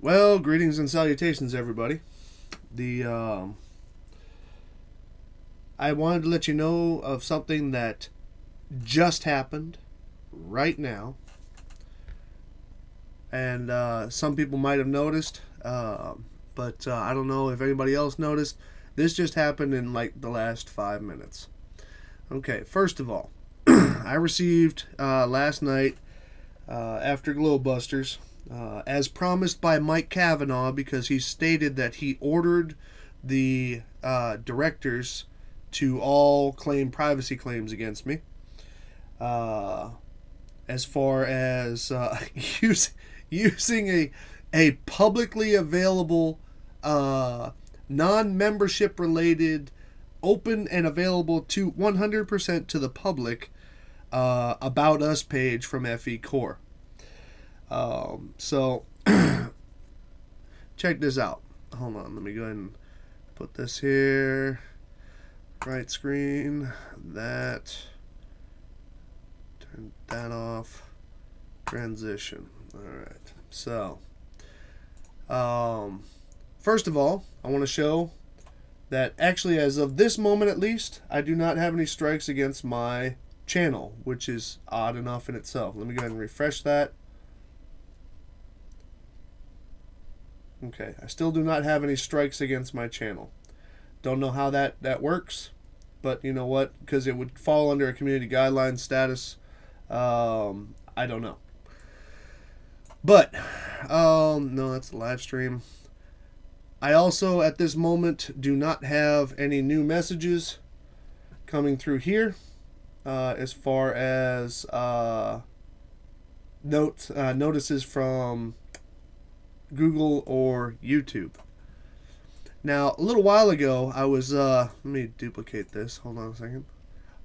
Well, greetings and salutations, everybody. The I wanted to let you know of something that just happened right now, and some people might have noticed, but I don't know if anybody else noticed. This just happened in like the last 5 minutes. Okay, first of all, I received last night after Glowbusters. As promised by Mike Kavanaugh, because he stated that he ordered the directors to all claim privacy claims against me. As far as using a publicly available, non-membership related, open and available to 100% to the public About Us page from FECore. So check this out. Hold on, let me go ahead and put this here. Right screen, that. Turn that off. Transition. Alright. So first of all, I want to show that actually, as of this moment at least, I do not have any strikes against my channel, which is odd enough in itself. Let me go ahead and refresh that. Okay, I still do not have any strikes against my channel. Don't know how that works, but you know what? Because it would fall under a community guideline status. I don't know. But, no, that's a live stream. I also, at this moment, do not have any new messages coming through here, as far as notices from Google or YouTube. Now, a little while ago, I was, let me duplicate this. Hold on a second.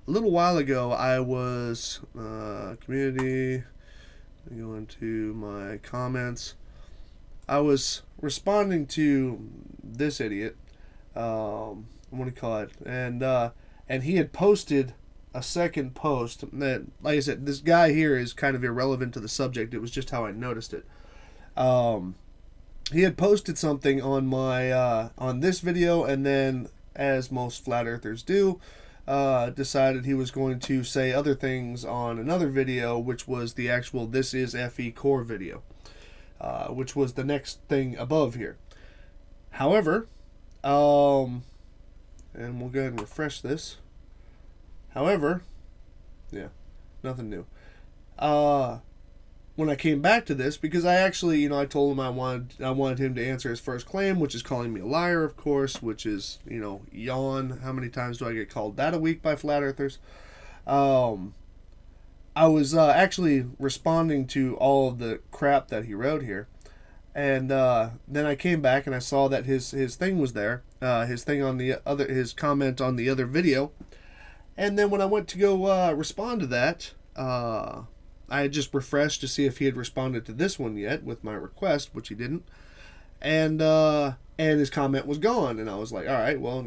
A little while ago, I was, community, let me go into my comments. I was responding to this idiot, what do you call it? And he had posted a second post that, like I said, this guy here is kind of irrelevant to the subject. It was just how I noticed it. He had posted something on my on this video, and then, as most flat earthers do, decided he was going to say other things on another video, which was the actual This Is FECore video, which was the next thing above here. However, and we'll go ahead and refresh this. However, yeah, nothing new. When I came back to this, because I actually, I told him I wanted him to answer his first claim, which is calling me a liar, of course, which is, yawn. How many times do I get called that a week by flat earthers? I was actually responding to all of the crap that he wrote here, and then I came back and I saw that his thing was there, his comment on the other video, and then when I went to go respond to that, I had just refreshed to see if he had responded to this one yet with my request, which he didn't. And his comment was gone. And I was like, all right, well,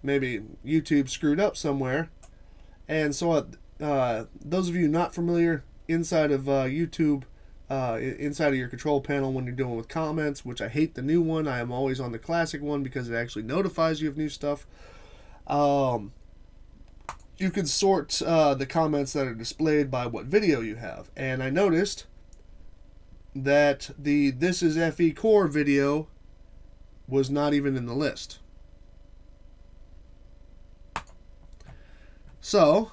maybe YouTube screwed up somewhere. And so those of you not familiar, inside of YouTube, inside of your control panel when you're dealing with comments, which I hate the new one. I am always on the classic one because it actually notifies you of new stuff. You can sort the comments that are displayed by what video you have. And I noticed that the This Is FECore video was not even in the list. So,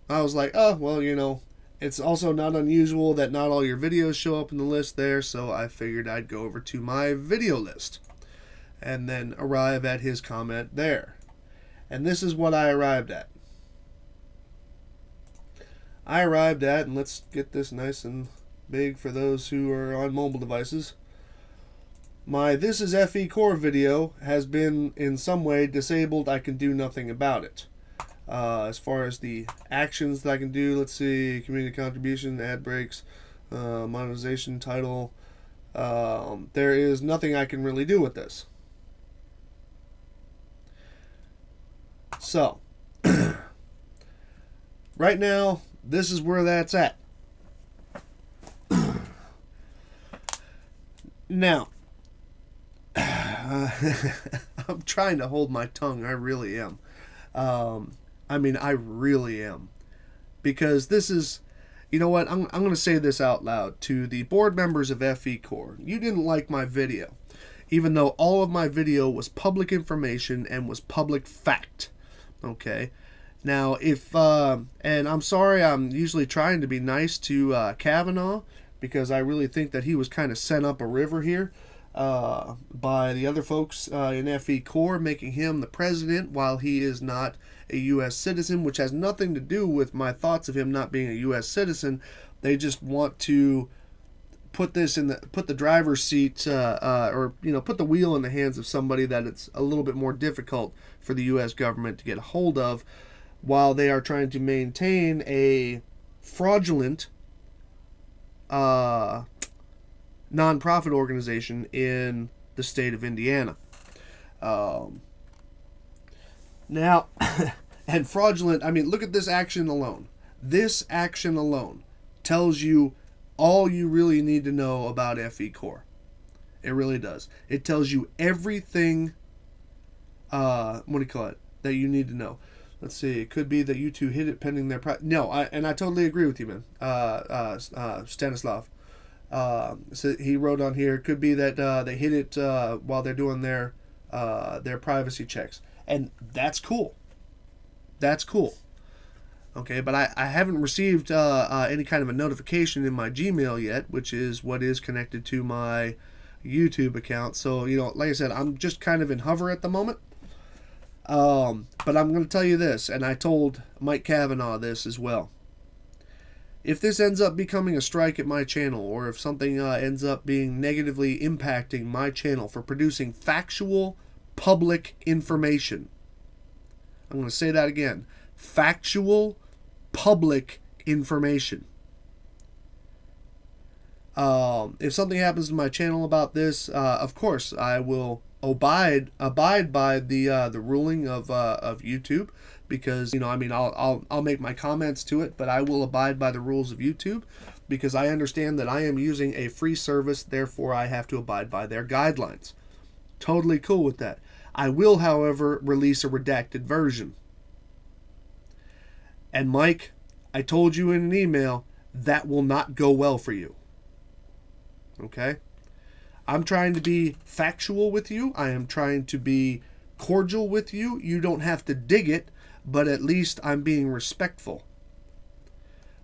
I was like, oh, well, it's also not unusual that not all your videos show up in the list there, so I figured I'd go over to my video list and then arrive at his comment there. And this is what I arrived at. And let's get this nice and big for those who are on mobile devices. My This Is FECore video has been in some way disabled. I can do nothing about it. As far as the actions that I can do, let's see, community contribution, ad breaks, monetization, title. There is nothing I can really do with this. So, right now, this is where that's at. Now, I'm trying to hold my tongue. I really am. I really am. Because this is, you know what? I'm going to say this out loud to the board members of FECore. You didn't like my video, even though all of my video was public information and was public fact. Okay? Now, and I'm sorry, I'm usually trying to be nice to Kavanaugh, because I really think that he was kind of sent up a river here by the other folks in FECore, making him the president while he is not a U.S. citizen, which has nothing to do with my thoughts of him not being a U.S. citizen. They just want to put the driver's seat, or put the wheel in the hands of somebody that it's a little bit more difficult for the U.S. government to get a hold of, while they are trying to maintain a fraudulent nonprofit organization in the state of Indiana. Now, and fraudulent, look at this action alone. This action alone tells you all you really need to know about FECore. It really does. It tells you everything, that you need to know. Let's see, it could be that you two hit it pending their... I totally agree with you, man. Stanislav. So he wrote on here, it could be that they hit it while they're doing their privacy checks. And that's cool. That's cool. Okay, but I haven't received any kind of a notification in my Gmail yet, which is what is connected to my YouTube account. So, like I said, I'm just kind of in hover at the moment. But I'm going to tell you this, and I told Mike Kavanaugh this as well. If this ends up becoming a strike at my channel, or if something ends up being negatively impacting my channel for producing factual public information, I'm going to say that again, factual public information. If something happens to my channel about this, of course I will abide by the ruling of YouTube, because I'll make my comments to it, but I will abide by the rules of YouTube, because I understand that I am using a free service, therefore I have to abide by their guidelines. Totally cool with that. I will, however, release a redacted version. And Mike, I told you in an email, that will not go well for you. Okay? I'm trying to be factual with you. I am trying to be cordial with you. You don't have to dig it, but at least I'm being respectful.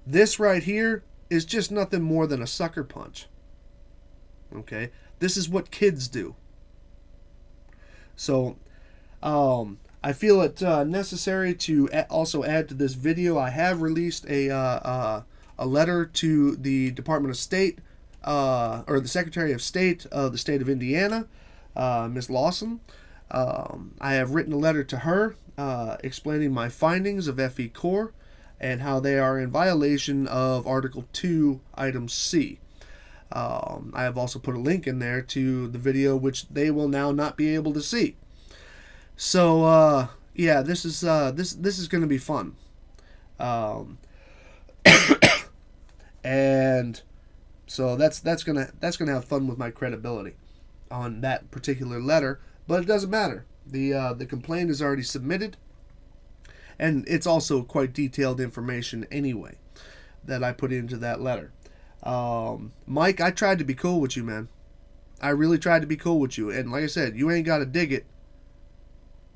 This right here is just nothing more than a sucker punch. Okay? This is what kids do. So, I feel it necessary to also add to this video. I have released a letter to the Department of State, or the Secretary of State of the state of Indiana, Ms. Lawson. I have written a letter to her explaining my findings of FECore and how they are in violation of Article 2, Item C. I have also put a link in there to the video, which they will now not be able to see. So yeah, this is going to be fun, and so that's gonna have fun with my credibility on that particular letter. But it doesn't matter. The complaint is already submitted, and it's also quite detailed information anyway that I put into that letter. Mike, I tried to be cool with you, man. I really tried to be cool with you, and like I said, you ain't got to dig it.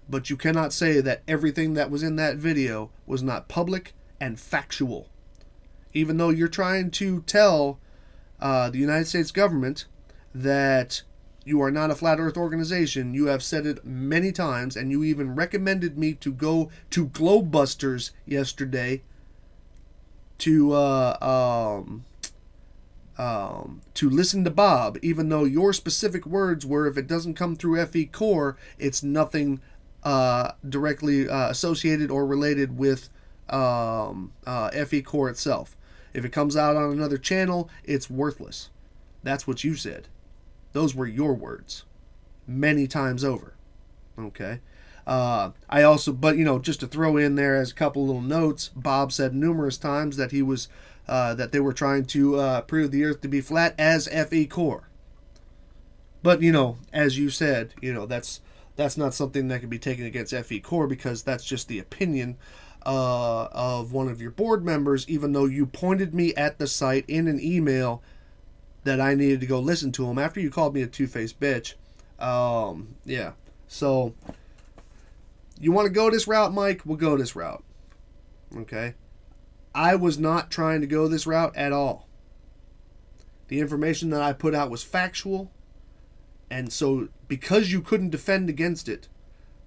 But you cannot say that everything that was in that video was not public and factual. Even though you're trying to tell the United States government that you are not a flat earth organization, you have said it many times, and you even recommended me to go to Globebusters yesterday to listen to Bob, even though your specific words were, if it doesn't come through FECore, it's nothing directly associated or related with FECore itself. If it comes out on another channel, it's worthless. That's what you said. Those were your words, many times over. Okay. I also, but just to throw in there as a couple little notes, Bob said numerous times that he was, that they were trying to prove the Earth to be flat as FECore. But, as you said, that's not something that can be taken against FECore, because that's just the opinion of one of your board members, even though you pointed me at the site in an email that I needed to go listen to him after you called me a two-faced bitch. Yeah. So, you want to go this route, Mike? We'll go this route. Okay? I was not trying to go this route at all. The information that I put out was factual. And so, because you couldn't defend against it,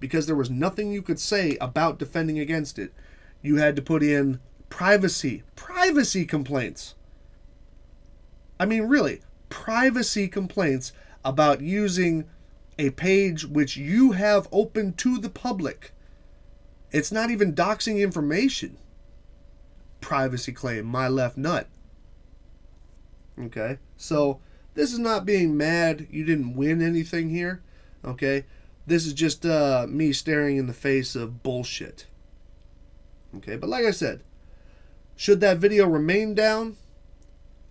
because there was nothing you could say about defending against it, you had to put in privacy complaints. I mean, really, privacy complaints about using a page which you have open to the public. It's not even doxing information. Privacy claim, my left nut. Okay, so this is not being mad. You didn't win anything here. Okay, this is just me staring in the face of bullshit. Okay, but like I said, should that video remain down?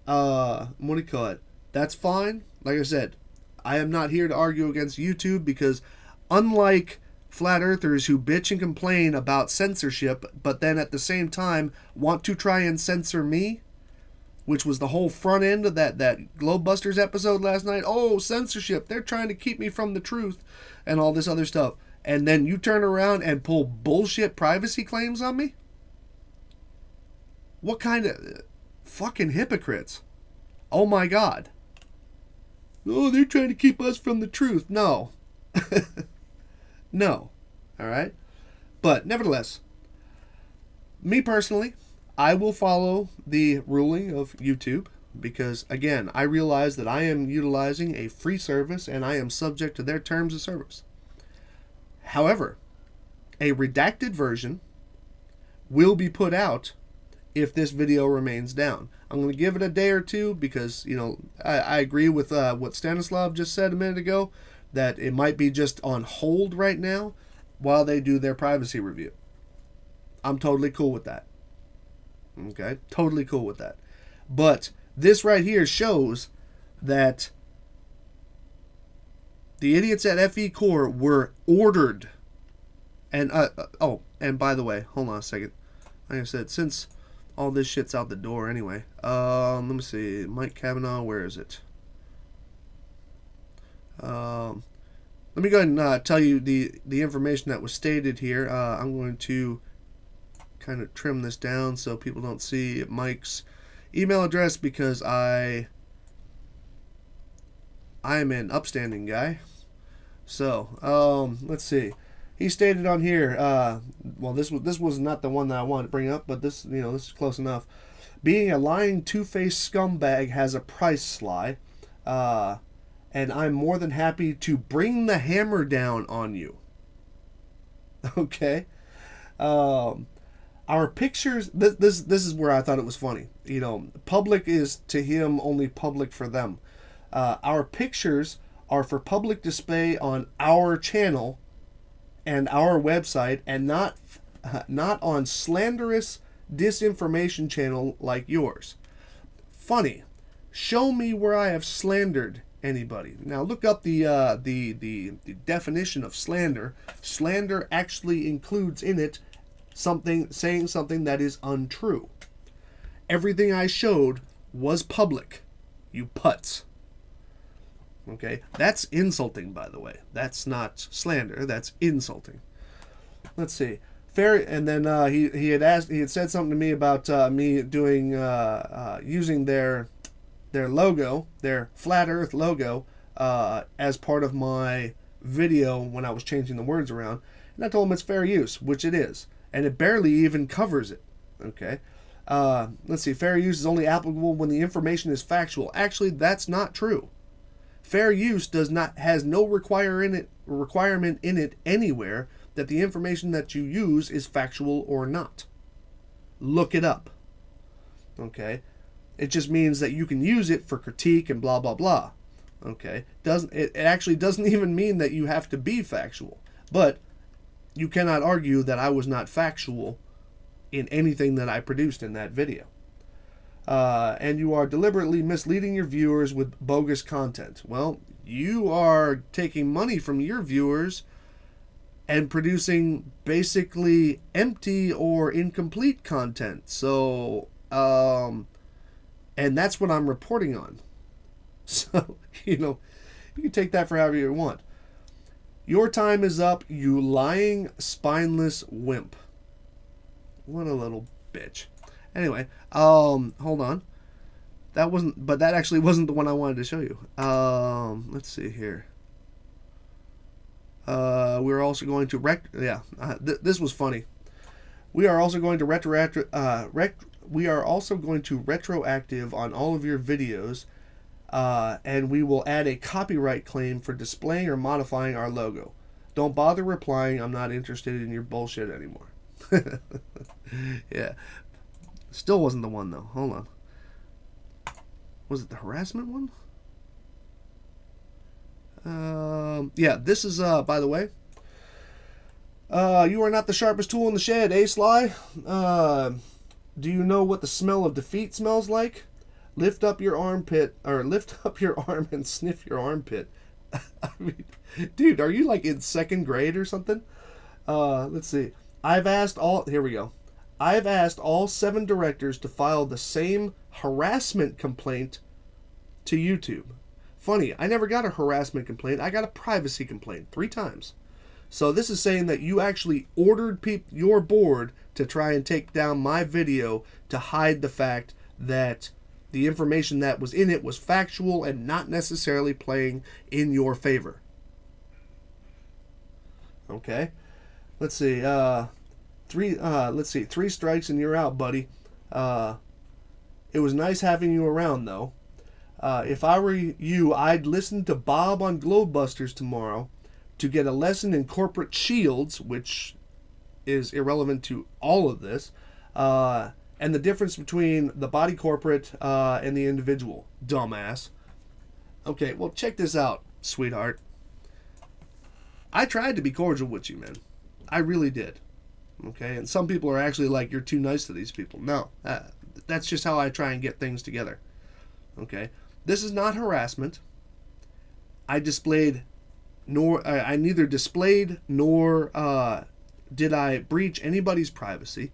What do you call it? That's fine. Like I said, I am not here to argue against YouTube, because unlike flat earthers who bitch and complain about censorship, but then at the same time want to try and censor me, which was the whole front end of that Globebusters episode last night. Oh, censorship. They're trying to keep me from the truth and all this other stuff. And then you turn around and pull bullshit privacy claims on me? What kind of fucking hypocrites? Oh my God. Oh, they're trying to keep us from the truth. No. No. Alright? But nevertheless, me personally, I will follow the ruling of YouTube, because, again, I realize that I am utilizing a free service and I am subject to their terms of service. However, a redacted version will be put out if this video remains down. I'm going to give it a day or two, because, I agree with what Stanislav just said a minute ago, that it might be just on hold right now while they do their privacy review. I'm totally cool with that. Okay? Totally cool with that. But this right here shows that the idiots at FECore were ordered. And, and by the way, hold on a second. Like I said, since all this shit's out the door anyway, let me see. Mike Kavanaugh, where is it? Let me go ahead and tell you the information that was stated here. I'm going to kind of trim this down so people don't see Mike's email address, because I am an upstanding guy. So, let's see. He stated on here, well, this was not the one that I wanted to bring up, but this is close enough. Being a lying, two-faced scumbag has a price, Sly, and I'm more than happy to bring the hammer down on you. Okay? Our pictures, this is where I thought it was funny. Public is to him only public for them. Our pictures are for public display on our channel and our website, and not on slanderous disinformation channel like yours. Funny. Show me where I have slandered anybody. Now look up the definition of slander. Slander actually includes in it saying something that is untrue. Everything I showed was public, you putz. Okay, that's insulting, by the way. That's not slander. That's insulting. Let's see. And then he had said something to me about me doing using their logo, their flat Earth logo, as part of my video when I was changing the words around. And I told him it's fair use, which it is, and it barely even covers it. Okay. Let's see. Fair use is only applicable when the information is factual. Actually, that's not true. Fair use has no requirement in it anywhere that the information that you use is factual or not. Look it up. Okay? It just means that you can use it for critique and blah blah blah. Okay? It actually doesn't even mean that you have to be factual. But you cannot argue that I was not factual in anything that I produced in that video. and you are deliberately misleading your viewers with bogus content. Well, you are taking money from your viewers and producing basically empty or incomplete content. So, and that's what I'm reporting on. So, you know, you can take that for however you want. Your time is up, you lying, spineless wimp. What a little bitch. Anyway, hold on. That actually wasn't the one I wanted to show you. Let's see here. We're also going to this was funny. We are also going to retroactive on all of your videos, and we will add a copyright claim for displaying or modifying our logo. Don't bother replying. I'm not interested in your bullshit anymore. Yeah. Still wasn't the one though. Hold on. Was it the harassment one? Yeah, this is, by the way, you are not the sharpest tool in the shed, eh, Sly? Do you know what the smell of defeat smells like? Lift up your arm and sniff your armpit. I mean, dude, are you like in second grade or something? Let's see. Here we go. I've asked all 7 directors to file the same harassment complaint to YouTube. Funny, I never got a harassment complaint. I got a privacy complaint 3 times. So this is saying that you actually ordered your board to try and take down my video to hide the fact that the information that was in it was factual and not necessarily playing in your favor. Okay. Let's see. 3 strikes and you're out, buddy. It was nice having you around, though. If I were you, I'd listen to Bob on Globebusters tomorrow to get a lesson in corporate shields, which is irrelevant to all of this, and the difference between the body corporate and the individual. Dumbass. Okay, well, check this out, sweetheart. I tried to be cordial with you, man. I really did. Okay, and some people are actually like, you're too nice to these people. No, that's just how I try and get things together. Okay, this is not harassment. I neither displayed nor did I breach anybody's privacy.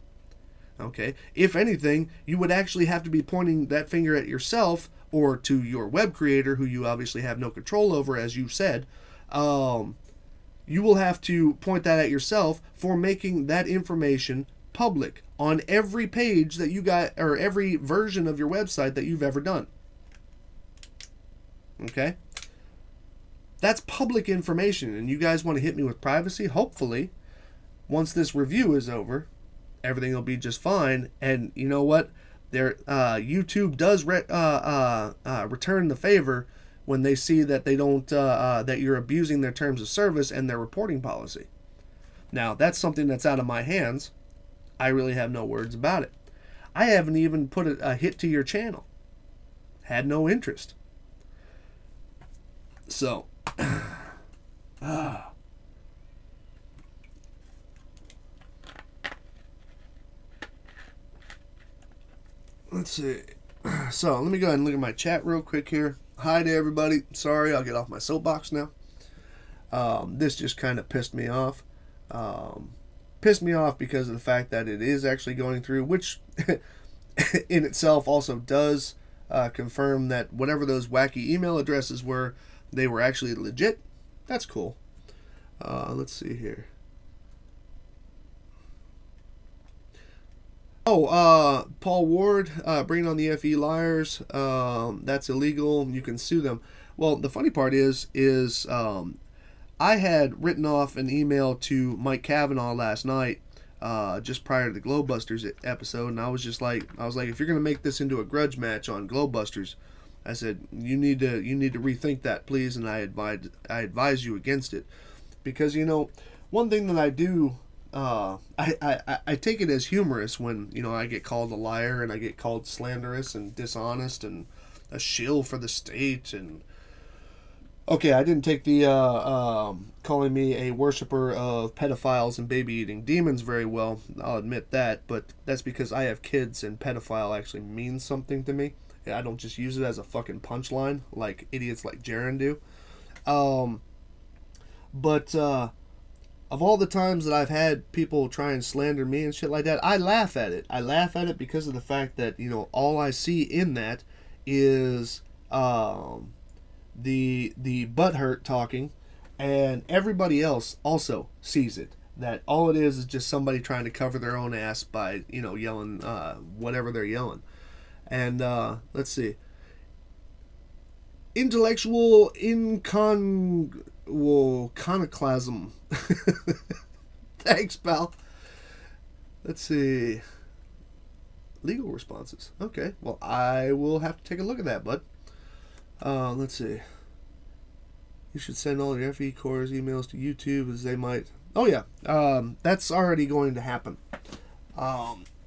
Okay, if anything, you would actually have to be pointing that finger at yourself or to your web creator, who you obviously have no control over, as you said. You will have to point that at yourself for making that information public on every page that you got, or every version of your website that you've ever done. Okay? That's public information, and you guys want to hit me with privacy? Hopefully, once this review is over, everything will be just fine. And you know what? YouTube does return the favor when they see that they don't that you're abusing their terms of service and their reporting policy. Now, that's something that's out of my hands. I really have no words about it. I haven't even put a hit to your channel. Had no interest. So, let's see. So, let me go ahead and look at my chat real quick here. Hi to everybody. Sorry, I'll get off my soapbox now. This just kind of pissed me off. Pissed me off because of the fact that it is actually going through, which in itself also does confirm that whatever those wacky email addresses were, they were actually legit. That's cool. Let's see here. Oh, Paul Ward, bringing on the FE liars. That's illegal. You can sue them. Well, the funny part is I had written off an email to Mike Cavanaugh last night, just prior to the Globebusters episode, and I was like, if you're gonna make this into a grudge match on Globebusters, I said you need to rethink that, please, and I advise you against it, because one thing that I do. I take it as humorous when, I get called a liar and I get called slanderous and dishonest and a shill for the state and Okay, I didn't take the calling me a worshiper of pedophiles and baby eating demons very well. I'll admit that, but that's because I have kids and pedophile actually means something to me. I don't just use it as a fucking punchline like idiots like Jaren do. Um, but of all the times that I've had people try and slander me and shit like that, I laugh at it. I laugh at it because of the fact that, all I see in that is the butthurt talking, and everybody else also sees it. That all it is just somebody trying to cover their own ass by yelling whatever they're yelling. And let's see, intellectual iconoclasm. Thanks, pal. Let's see. Legal responses. Okay, well, I will have to take a look at that, bud. Let's see. You should send all your FECore's emails to YouTube as they might. Oh, yeah. That's already going to happen.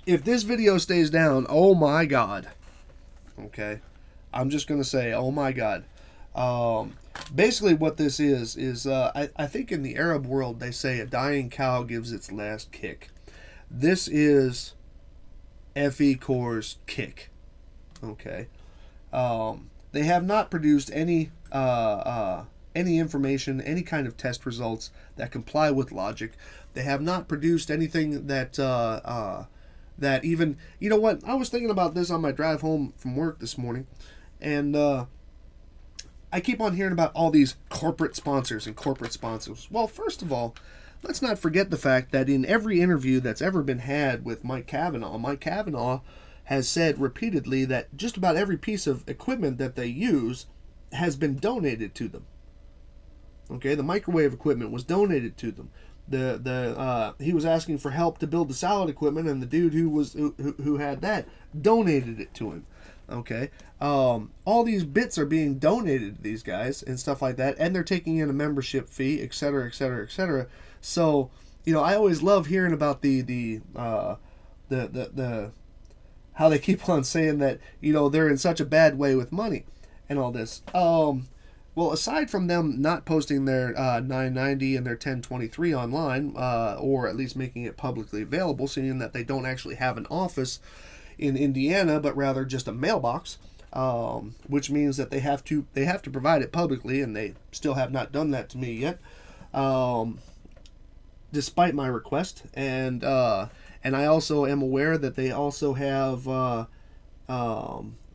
If this video stays down, oh my god. Okay. I'm just going to say, oh my god. Basically, what this is I think in the Arab world they say a dying cow gives its last kick. This is FECore's kick. Okay. They have not produced any information, any kind of test results that comply with logic. They have not produced anything that that even, you know what? I was thinking about this on my drive home from work this morning, and I keep on hearing about all these corporate sponsors and corporate sponsors. Well, first of all, let's not forget the fact that in every interview that's ever been had with Mike Kavanaugh has said repeatedly that just about every piece of equipment that they use has been donated to them. Okay, the microwave equipment was donated to them. He was asking for help to build the salad equipment, and the dude who had that donated it to him. Okay, all these bits are being donated to these guys and stuff like that, and they're taking in a membership fee, etc., etc., etc. So, I always love hearing about the how they keep on saying that they're in such a bad way with money and all this. Well, aside from them not posting their 990 and their 1023 online, or at least making it publicly available, seeing that they don't actually have an office in Indiana, but rather just a mailbox, which means that they have to provide it publicly, and they still have not done that to me yet, despite my request. And I also am aware that they also have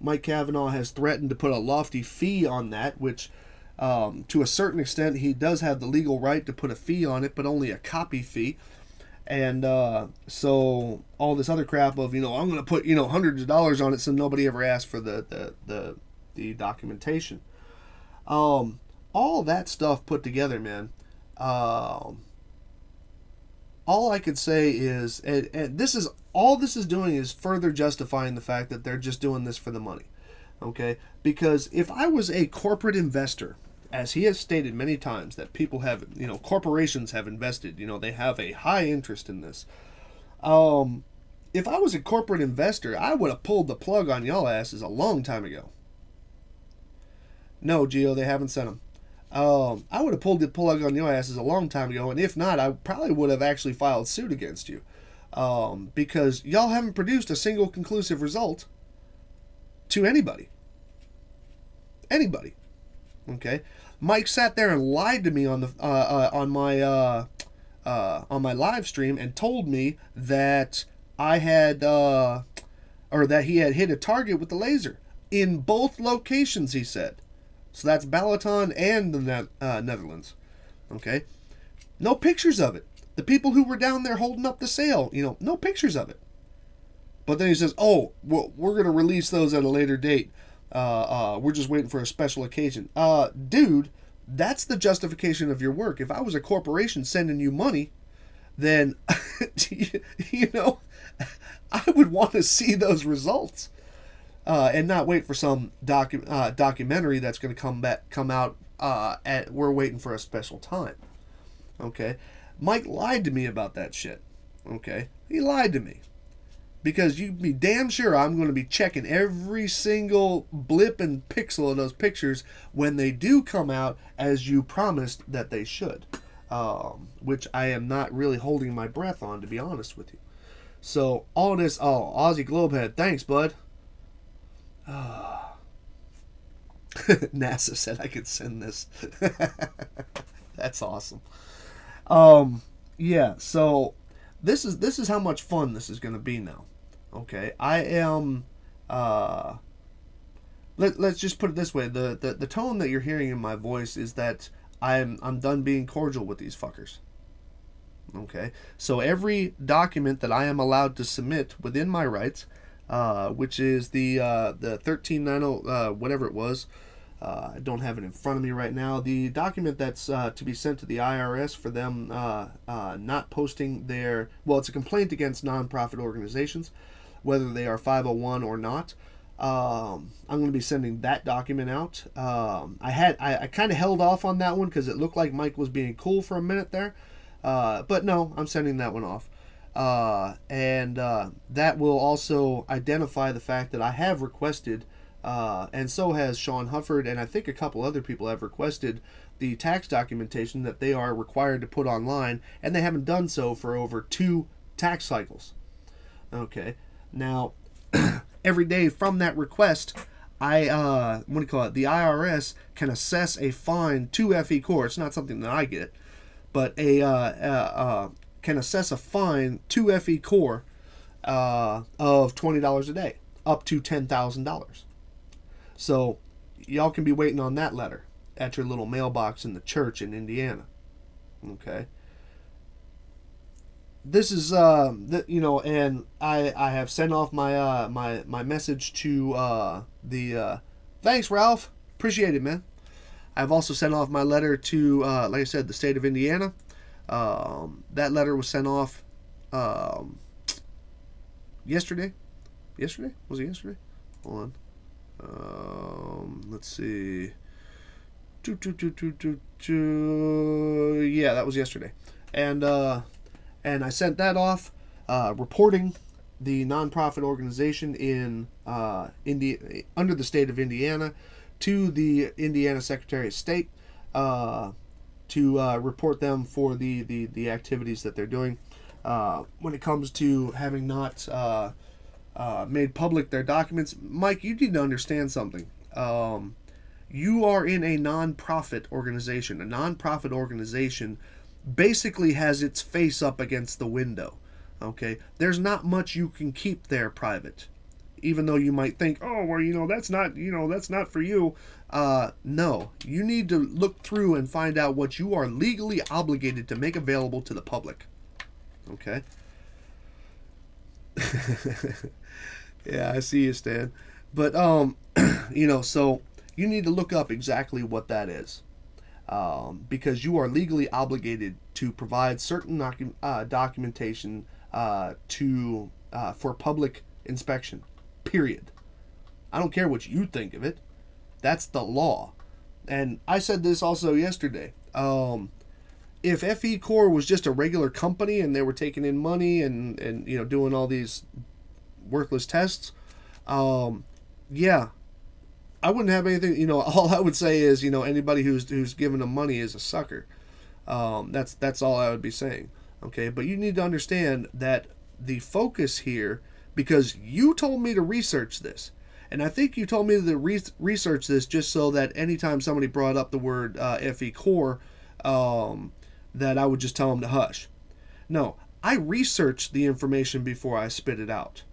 Mike Kavanaugh has threatened to put a lofty fee on that, which to a certain extent he does have the legal right to put a fee on it, but only a copy fee. And so all this other crap of I'm going to put hundreds of dollars on it, so nobody ever asked for the documentation. All that stuff put together, man. All I could say is, and this is all this is doing is further justifying the fact that they're just doing this for the money. Okay, because if I was a corporate investor, as he has stated many times that people have, corporations have invested, they have a high interest in this. If I was a corporate investor, I would have pulled the plug on y'all asses a long time ago. No, Gio, they haven't sent them. I would have pulled the plug on your asses a long time ago, and if not, I probably would have actually filed suit against you. Because y'all haven't produced a single conclusive result to anybody. Anybody. Okay? Mike sat there and lied to me on the on my live stream and told me that I had or that he had hit a target with the laser in both locations, he said. So that's Balaton and the Netherlands. Okay? No pictures of it. The people who were down there holding up the sail, no pictures of it. But then he says, oh, well, we're going to release those at a later date. We're just waiting for a special occasion. Dude, that's the justification of your work. If I was a corporation sending you money, then, I would want to see those results. And not wait for some documentary that's going to come out we're waiting for a special time. Okay? Mike lied to me about that shit. Okay? He lied to me. because you can be damn sure I'm going to be checking every single blip and pixel of those pictures when they do come out as you promised that they should. Which I am not really holding my breath on, to be honest with you. So, all this, Aussie Globehead, thanks, bud. NASA said I could send this. That's awesome. Yeah, so this is how much fun this is going to be now. Okay, I am. Let's just put it this way: the tone that you're hearing in my voice is that I'm done being cordial with these fuckers. Okay, so every document that I am allowed to submit within my rights, which is the 1390 whatever it was. I don't have it in front of me right now. The document that's to be sent to the IRS for them not posting their... Well, it's a complaint against nonprofit organizations, whether they are 501 or not. I'm going to be sending that document out. I kind of held off on that one because it looked like Mike was being cool for a minute there. But no, I'm sending that one off. And that will also identify the fact that I have requested... and so has Sean Hufford, and I think a couple other people have requested the tax documentation that they are required to put online, and they haven't done so for over 2 tax cycles. Okay, now every day from that request, the IRS can assess a fine to FECore. It's not something that I get, but can assess a fine to FECore of $20 a day, up to $10,000. So, y'all can be waiting on that letter at your little mailbox in the church in Indiana. Okay. This is, and I have sent off my my message to thanks, Ralph. Appreciate it, man. I've also sent off my letter to, like I said, the state of Indiana. That letter was sent off yesterday. Yesterday? Was it yesterday? Hold on. Let's see. Yeah, that was yesterday. And I sent that off, reporting the nonprofit organization in under the state of Indiana to the Indiana Secretary of State to report them for the activities that they're doing. When it comes to having not made public their documents, Mike, you need to understand something. You are in a non-profit organization. A non-profit organization basically has its face up against the window. Okay, there's not much you can keep there private, even though you might think, oh, well, that's not for you. No, you need to look through and find out what you are legally obligated to make available to the public. Okay. Yeah, I see you, Stan. But so you need to look up exactly what that is, because you are legally obligated to provide certain documentation for public inspection. Period. I don't care what you think of it. That's the law. And I said this also yesterday. If FECore was just a regular company and they were taking in money and doing all these worthless tests, yeah, I wouldn't have anything. All I would say is, anybody who's giving them money is a sucker. That's all I would be saying. Okay, but you need to understand that the focus here, because you told me to research this, and I think you told me to research this just so that anytime somebody brought up the word FECore, that I would just tell them to hush. No, I researched the information before I spit it out.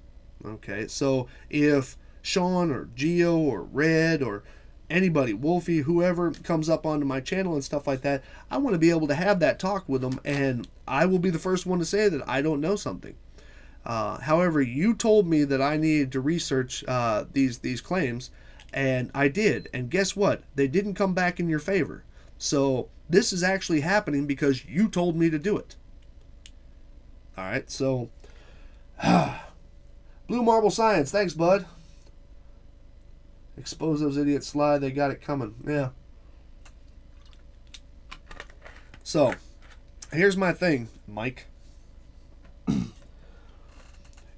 Okay, so if Sean or Geo or Red or anybody, Wolfie, whoever comes up onto my channel and stuff like that, I want to be able to have that talk with them, and I will be the first one to say that I don't know something. However, you told me that I needed to research these claims, and I did. And guess what? They didn't come back in your favor. So this is actually happening because you told me to do it. All right, so Blue Marble Science, thanks, bud. Expose those idiots, Sly. They got it coming. Yeah. So, here's my thing, Mike.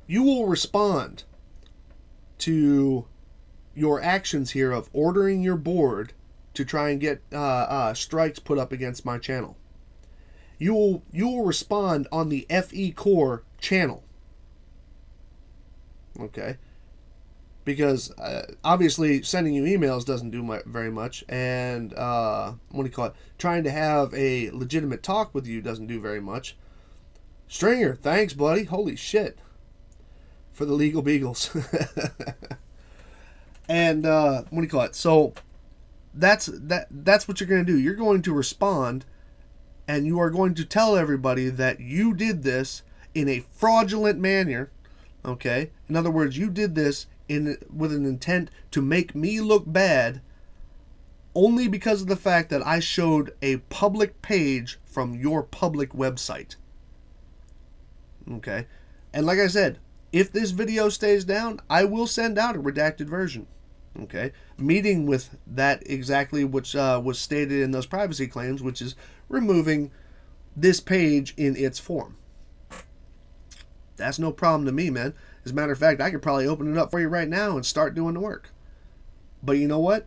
you will respond to your actions here of ordering your board to try and get strikes put up against my channel. You will respond on the FECore channel. Okay? Because obviously sending you emails doesn't do very much, and trying to have a legitimate talk with you doesn't do very much. Stringer, thanks, buddy. Holy shit. For the legal beagles. And so that's what you're going to do. You're going to respond, and you are going to tell everybody that you did this in a fraudulent manner. Okay? In other words, you did this with an intent to make me look bad, only because of the fact that I showed a public page from your public website. Okay? And like I said, if this video stays down, I will send out a redacted version. Okay? Meeting with that exactly which was stated in those privacy claims, which is removing this page in its form. That's no problem to me, man. As a matter of fact, I could probably open it up for you right now and start doing the work. But you know what?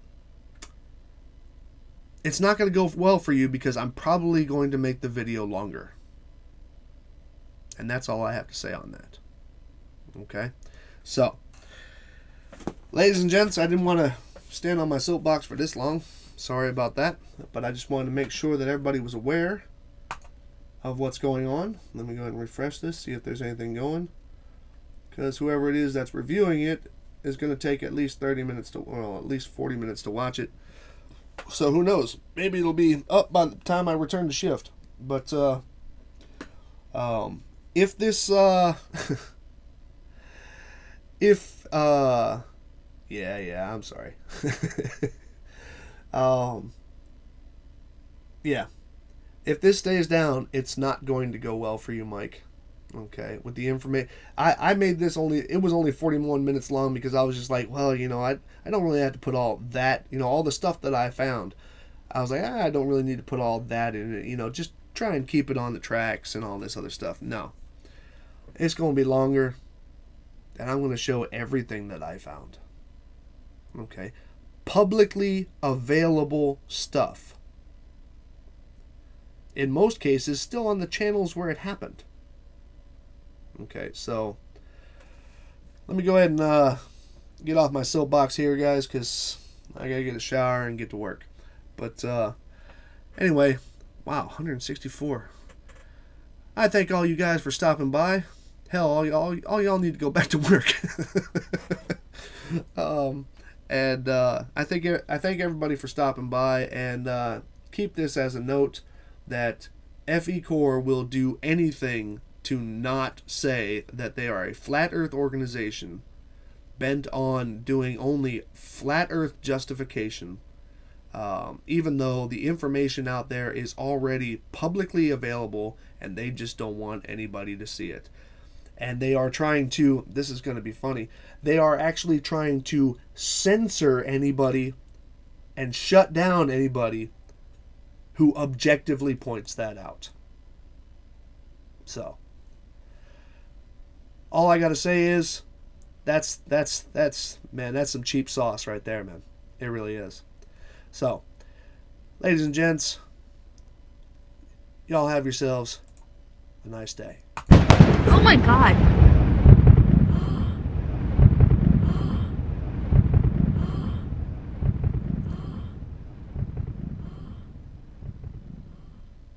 It's not going to go well for you because I'm probably going to make the video longer. And that's all I have to say on that. Okay? So, ladies and gents, I didn't want to stand on my soapbox for this long. Sorry about that. But I just wanted to make sure that everybody was aware of what's going on. Let me go ahead and refresh this, see if there's anything going. Because whoever it is that's reviewing it is going to take at least 30 minutes at least 40 minutes to watch it. So who knows? Maybe it'll be up by the time I return to shift. But if this I'm sorry. If this stays down, it's not going to go well for you, Mike. Okay, with the information, I made this it was only 41 minutes long because I was just like, well, I don't really have to put all that, all the stuff that I found. I was like, I don't really need to put all that in it, just try and keep it on the tracks and all this other stuff. No, it's going to be longer, and I'm going to show everything that I found. Okay, publicly available stuff. In most cases, still on the channels where it happened. Okay, so let me go ahead and get off my soapbox here, guys, because I gotta get a shower and get to work. But anyway, wow, 164. I thank all you guys for stopping by. Hell, all y'all need to go back to work. I thank everybody for stopping by, and keep this as a note that FECore will do anything to not say that they are a flat earth organization bent on doing only flat earth justification, even though the information out there is already publicly available and they just don't want anybody to see it. And they are trying to, this is going to be funny, they are actually trying to censor anybody and shut down anybody who objectively points that out. So, all I got to say is, that's some cheap sauce right there, man. It really is. So, ladies and gents, y'all have yourselves a nice day. Oh my God.